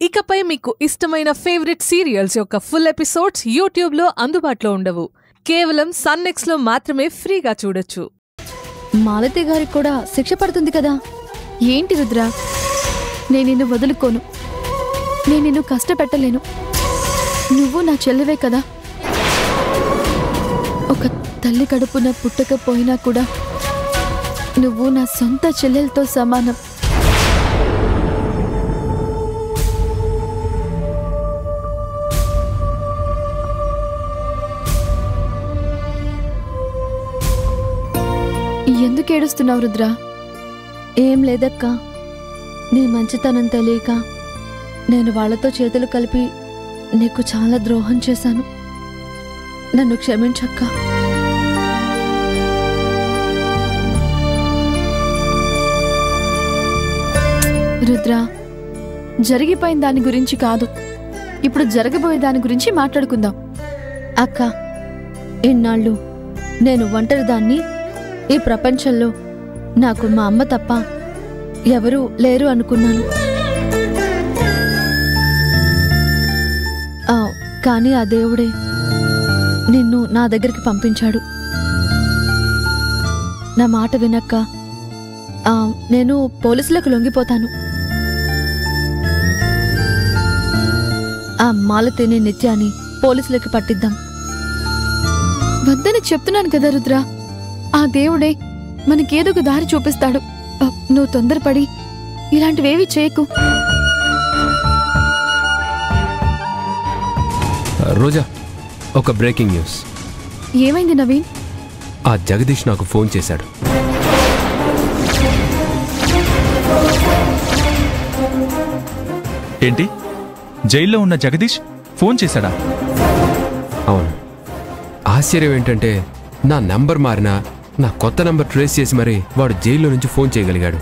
ఇకపై మీకు ఇష్టమైన ఫేవరెట్ సీరియల్స్ యొక్క ఫుల్ ఎపిసోడ్స్ యూట్యూబ్లో అందుబాటులో ఉండవు. కేవలం సన్నెక్స్లో మాత్రమే ఫ్రీగా చూడొచ్చు. మాలతి గారికి కూడా శిక్ష పడుతుంది కదా. ఏంటి రుద్ర, నేను నిన్ను వదులుకోను, నేను నిన్ను కష్టపెట్టలేను. నువ్వు నా చెల్లెవే కదా. ఒక తల్లి కడుపున పుట్టకపోయినా కూడా నువ్వు నా సొంత చెల్లెలతో సమానం. ఎందుకు ఏడుస్తున్నావు రుద్ర? ఏం లేదక్కా, నీ మంచితనం తెలియక నేను వాళ్లతో చేతులు కలిపి నీకు చాలా ద్రోహం చేశాను. నన్ను క్షమించక్కా. రుద్ర, జరిగిపోయిన దాని గురించి కాదు, ఇప్పుడు జరగబోయే దాని గురించి మాట్లాడుకుందాం. అక్క, ఇన్నాళ్ళు నేను ఒంటరిదాన్ని, ఈ ప్రపంచంలో నాకు మా అమ్మ తప్ప ఎవరూ లేరు అనుకున్నాను. కానీ ఆ దేవుడే నిన్ను నా దగ్గరికి పంపించాడు. నా మాట వినక్క నేను పోలీసులకు లొంగిపోతాను. ఆ మాలతిని నిత్యాన్ని పోలీసులకి పట్టిద్దాం. వద్దని చెప్తున్నాను కదా రుద్ర, ఆ దేవుడే మనకేదో ఒక దారి చూపిస్తాడు. నువ్వు తొందరపడి ఇలాంటివేవి చేయకు. రోజా, ఒక బ్రేకింగ్ న్యూస్. ఏమైంది నవీన్? ఆ జగదీష్ నాకు ఫోన్ చేశాడు. ఏంటి, జైల్లో ఉన్న జగదీష్ ఫోన్ చేశాడా? అవును. ఆశ్చర్యం ఏంటంటే నా నంబర్ మారినా నా కొత్త నంబర్ ట్రేస్ చేసి మరీ వాడు జైల్లో నుంచి ఫోన్ చేయగలిగాడు.